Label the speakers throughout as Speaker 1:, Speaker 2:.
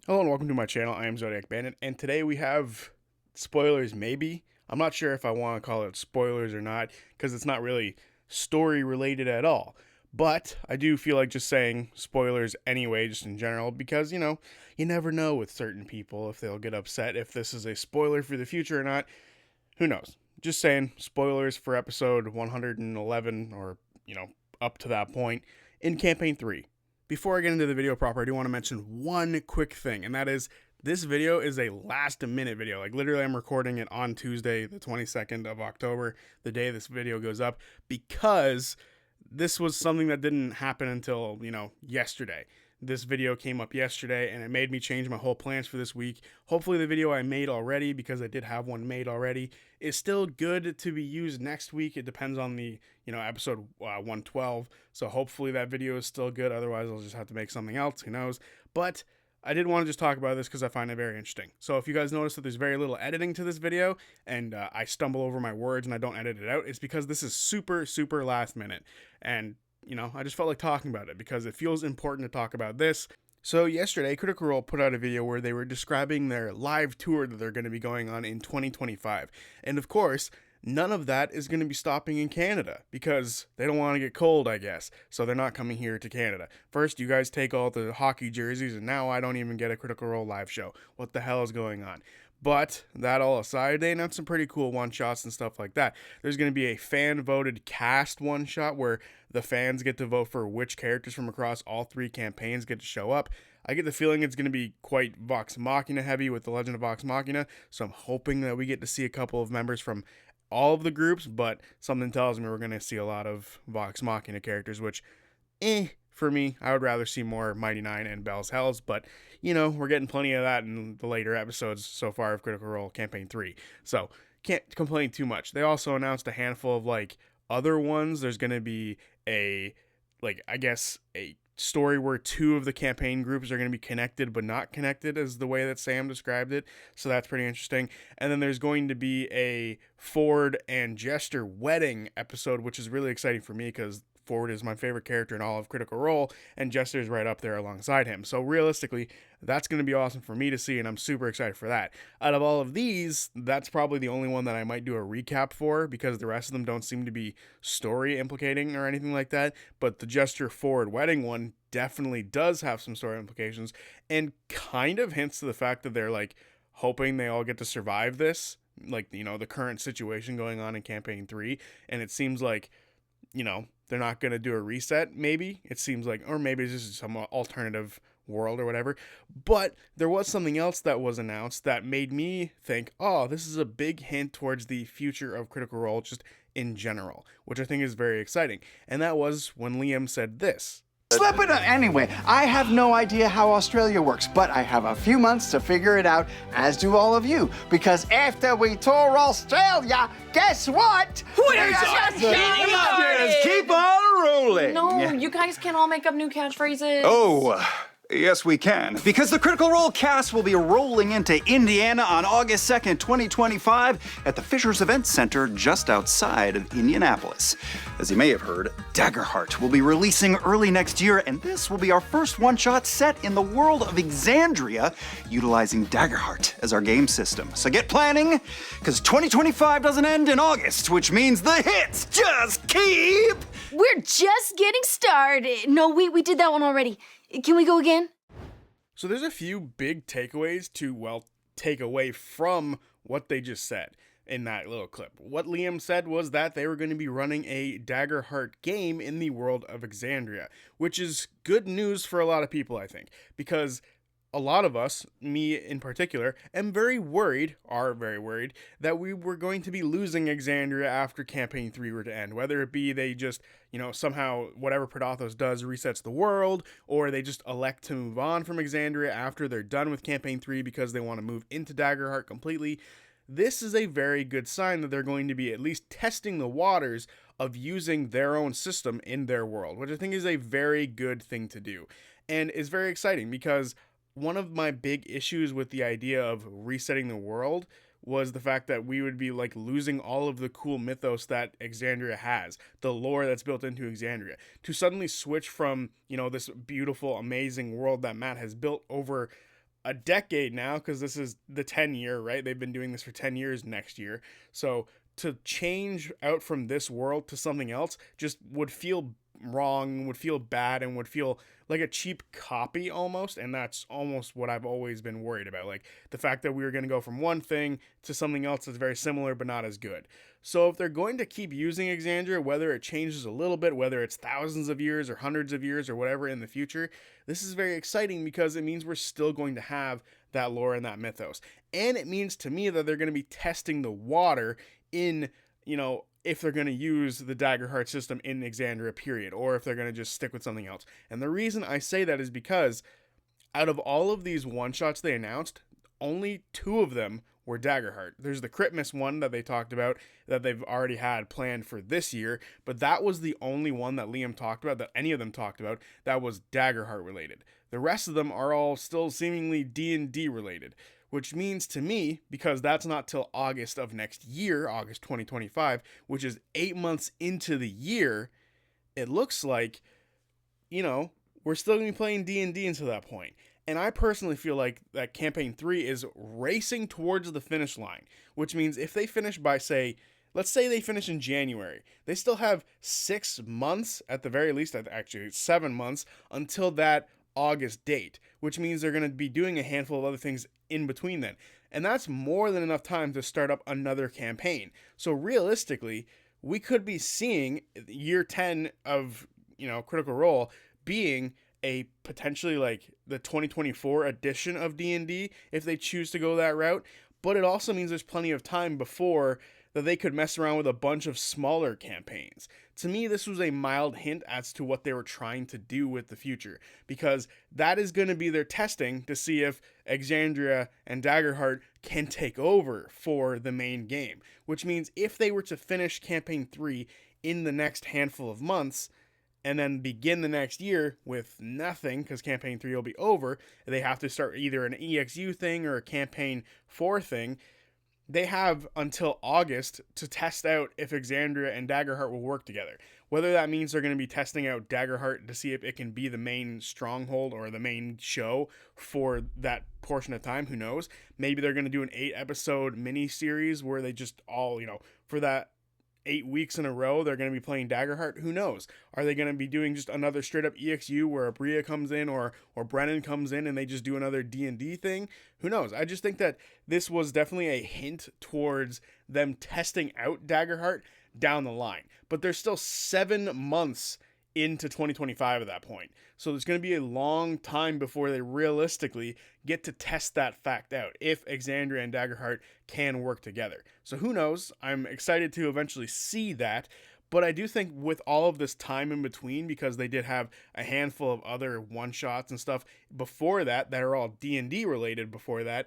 Speaker 1: Hello and welcome to my channel. I am Zodiac Bandit, and today we have spoilers, maybe. I'm not sure if I want to call it spoilers or not, because it's not really story related at all. But I do feel like just saying spoilers anyway, just in general, because, you never know with certain people if they'll get upset if this is a spoiler for the future or not. Who knows? Just saying spoilers for episode 111 or, up to that point in Campaign 3. Before I get into the video proper, I do want to mention one quick thing, and that is this video is a last minute video. Like, literally, I'm recording it on Tuesday, the 22nd of October, the day this video goes up, because this was something that didn't happen until, yesterday. This video came up yesterday and it made me change my whole plans for this week. Hopefully, the video I made already, because I did have one made already, is still good to be used next week. It depends on the, episode 112. So hopefully that video is still good. Otherwise, I'll just have to make something else. Who knows? But I did want to just talk about this because I find it very interesting. So if you guys notice that there's very little editing to this video and I stumble over my words and I don't edit it out, it's because this is super, super last minute. And, I just felt like talking about it because it feels important to talk about this. So yesterday, Critical Role put out a video where they were describing their live tour that they're going to be going on in 2025. And of course, none of that is going to be stopping in Canada because they don't want to get cold, I guess. So they're not coming here to Canada. First, you guys take all the hockey jerseys, and now I don't even get a Critical Role live show. What the hell is going on? But that all aside, they announced some pretty cool one-shots and stuff like that. There's going to be a fan-voted cast one-shot where the fans get to vote for which characters from across all three campaigns get to show up. I get the feeling it's going to be quite Vox Machina heavy with the Legend of Vox Machina, so I'm hoping that we get to see a couple of members from all of the groups, but something tells me we're going to see a lot of Vox Machina characters, which, for me, I would rather see more Mighty Nine and Bell's Hells, but, we're getting plenty of that in the later episodes so far of Critical Role Campaign 3, so can't complain too much. They also announced a handful of, other ones. There's going to be a story where two of the campaign groups are going to be connected but not connected, is the way that Sam described it. So that's pretty interesting. And then there's going to be a Ford and Jester wedding episode, which is really exciting for me because Ford is my favorite character in all of Critical Role, and Jester is right up there alongside him. So realistically, that's going to be awesome for me to see, and I'm super excited for that. Out of all of these, that's probably the only one that I might do a recap for, because the rest of them don't seem to be story implicating or anything like that. But the Jester Ford wedding one definitely does have some story implications, and kind of hints to the fact that they're hoping they all get to survive this, the current situation going on in campaign 3. And it seems like, they're not going to do a reset, maybe. It seems like, or maybe it's just some alternative world or whatever. But there was something else that was announced that made me think, oh, this is a big hint towards the future of Critical Role just in general, which I think is very exciting. And that was when Liam said this.
Speaker 2: Slip it up. Anyway, I have no idea how Australia works, but I have a few months to figure it out, as do all of you. Because after we tour Australia, guess what?
Speaker 3: Just keep on rolling.
Speaker 4: No, you guys can't all make up new catchphrases.
Speaker 3: Oh, yes, we can. Because the Critical Role cast will be rolling into Indiana on August 2nd, 2025 at the Fishers Event Center just outside of Indianapolis. As you may have heard, Daggerheart will be releasing early next year, and this will be our first one-shot set in the world of Exandria, utilizing Daggerheart as our game system. So get planning, because 2025 doesn't end in August, which means the hits just keep...
Speaker 4: We're just getting started. No, we did that one already. Can we go again?
Speaker 1: So there's a few big takeaways to, take away from what they just said in that little clip. What Liam said was that they were going to be running a Daggerheart game in the world of Exandria, which is good news for a lot of people, I think, because a lot of us, me in particular, are very worried that we were going to be losing Exandria after Campaign 3 were to end. Whether it be they just, somehow whatever Predathos does resets the world, or they just elect to move on from Exandria after they're done with Campaign 3 because they want to move into Daggerheart completely. This is a very good sign that they're going to be at least testing the waters of using their own system in their world, which I think is a very good thing to do. And is very exciting because one of my big issues with the idea of resetting the world was the fact that we would be losing all of the cool mythos that Exandria has, the lore that's built into Exandria, to suddenly switch from, this beautiful, amazing world that Matt has built over a decade now, because this is the 10-year, right? They've been doing this for 10 years next year. So to change out from this world to something else just would feel wrong, would feel bad, and would feel like a cheap copy almost. And that's almost what I've always been worried about. Like the fact that we were going to go from one thing to something else that's very similar but not as good. So if they're going to keep using Exandria, whether it changes a little bit, whether it's thousands of years or hundreds of years or whatever in the future, this is very exciting because it means we're still going to have that lore and that mythos. And it means to me that they're going to be testing the water in, if they're going to use the Daggerheart system in Exandria, period, or if they're going to just stick with something else. And the reason I say that is because out of all of these one-shots they announced, only 2 of them were Daggerheart. There's the Christmas one that they talked about that they've already had planned for this year, but that was the only one that Liam talked about, that any of them talked about, that was Daggerheart related. The rest of them are all still seemingly D&D related, which means to me, because that's not till August of next year, August 2025, which is 8 months into the year, it looks like, we're still going to be playing D&D until that point. And I personally feel like that Campaign 3 is racing towards the finish line, which means if they finish by, let's say they finish in January, they still have 6 months, at the very least, actually 7 months, until that August date, which means they're going to be doing a handful of other things in between then. And that's more than enough time to start up another campaign. So realistically, we could be seeing year 10 of, Critical Role being a potentially like the 2024 edition of D&D if they choose to go that route. But it also means there's plenty of time before that they could mess around with a bunch of smaller campaigns. To me, this was a mild hint as to what they were trying to do with the future, because that is going to be their testing to see if Exandria and Daggerheart can take over for the main game, which means if they were to finish Campaign 3 in the next handful of months, and then begin the next year with nothing, because Campaign 3 will be over, they have to start either an EXU thing or a Campaign 4 thing. They have until August to test out if Exandria and Daggerheart will work together. Whether that means they're going to be testing out Daggerheart to see if it can be the main stronghold or the main show for that portion of time, who knows? Maybe they're going to do an 8-episode mini-series where they just all, for that 8 weeks in a row, they're going to be playing Daggerheart. Who knows? Are they going to be doing just another straight up EXU where Bria comes in or Brennan comes in and they just do another D&D thing? Who knows? I just think that this was definitely a hint towards them testing out Daggerheart down the line. But there's still 7 months into 2025 at that point. So there's going to be a long time before they realistically get to test that fact out, if Exandria and Daggerheart can work together. So who knows? I'm excited to eventually see that. But I do think with all of this time in between, because they did have a handful of other one-shots and stuff before that are all D&D related before that,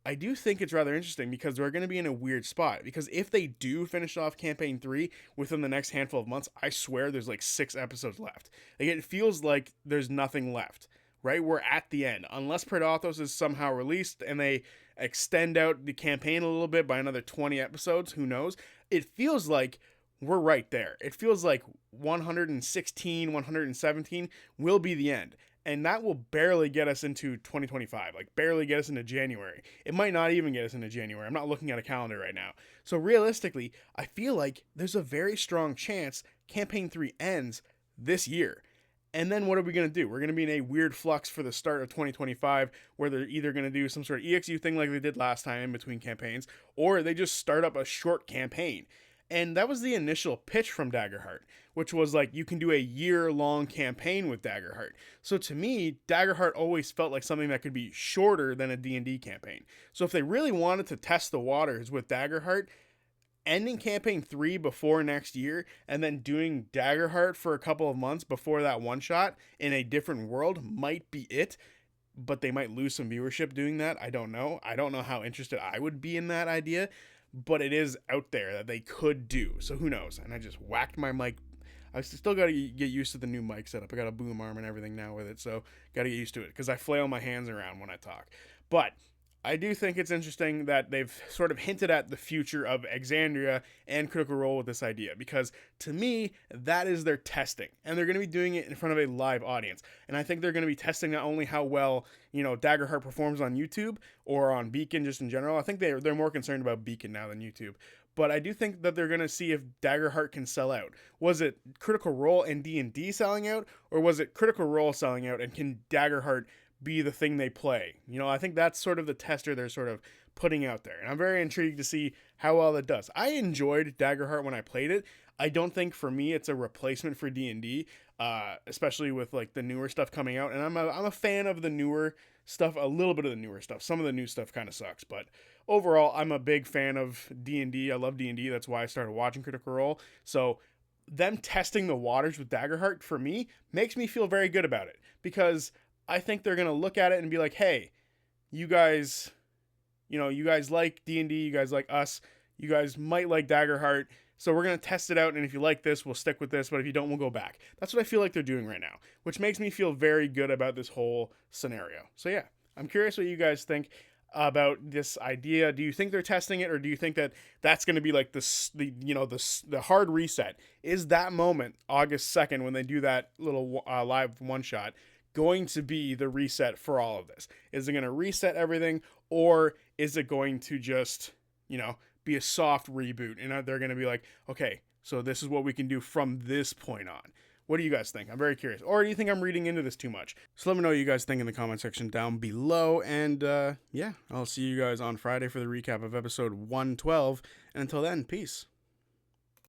Speaker 1: I do think it's rather interesting because they're going to be in a weird spot. Because if they do finish off Campaign 3 within the next handful of months, I swear there's like 6 episodes left. Like, it feels like there's nothing left, right? We're at the end. Unless Predathos is somehow released and they extend out the campaign a little bit by another 20 episodes, who knows? It feels like we're right there. It feels like 116, 117 will be the end. And that will barely get us into 2025, like barely get us into January. It might not even get us into January. I'm not looking at a calendar right now. So realistically, I feel like there's a very strong chance Campaign 3 ends this year. And then what are we going to do? We're going to be in a weird flux for the start of 2025 where they're either going to do some sort of EXU thing like they did last time in between campaigns, or they just start up a short campaign. And that was the initial pitch from Daggerheart, which was like, you can do a year-long campaign with Daggerheart. So to me, Daggerheart always felt like something that could be shorter than a D&D campaign. So if they really wanted to test the waters with Daggerheart, ending Campaign 3 before next year, and then doing Daggerheart for a couple of months before that one-shot in a different world might be it. But they might lose some viewership doing that. I don't know. I don't know how interested I would be in that idea. But it is out there that they could do. So who knows? And I just whacked my mic. I still got to get used to the new mic setup. I got a boom arm and everything now with it. So got to get used to it because I flail my hands around when I talk. But I do think it's interesting that they've sort of hinted at the future of Exandria and Critical Role with this idea, because to me, that is their testing, and they're going to be doing it in front of a live audience. And I think they're going to be testing not only how well, Daggerheart performs on YouTube or on Beacon just in general. I think they're more concerned about Beacon now than YouTube. But I do think that they're going to see if Daggerheart can sell out. Was it Critical Role and D&D selling out, or was it Critical Role selling out, and can Daggerheart be the thing they play? I think that's sort of the tester they're sort of putting out there. And I'm very intrigued to see how well it does. I enjoyed Daggerheart when I played it. I don't think for me it's a replacement for D&D, especially with like the newer stuff coming out. And I'm a fan of the newer stuff, a little bit of the newer stuff. Some of the new stuff kind of sucks, but overall I'm a big fan of D&D. I love D&D. That's why I started watching Critical Role. So them testing the waters with Daggerheart for me makes me feel very good about it, because I think they're going to look at it and be like, hey, you guys like D&D, you guys like us, you guys might like Daggerheart, so we're going to test it out, and if you like this, we'll stick with this, but if you don't, we'll go back. That's what I feel like they're doing right now, which makes me feel very good about this whole scenario. So yeah, I'm curious what you guys think about this idea. Do you think they're testing it, or do you think that that's going to be like the hard reset? Is that moment, August 2nd, when they do that little live one-shot, going to be the reset for all of this? Is it going to reset everything, or is it going to just, be a soft reboot, and they're going to be like, okay, so this is what we can do from this point on? What do you guys think? I'm very curious. Or do you think I'm reading into this too much? So let me know what you guys think in the comment section down below, and yeah, I'll see you guys on Friday for the recap of episode 112, and until then, peace.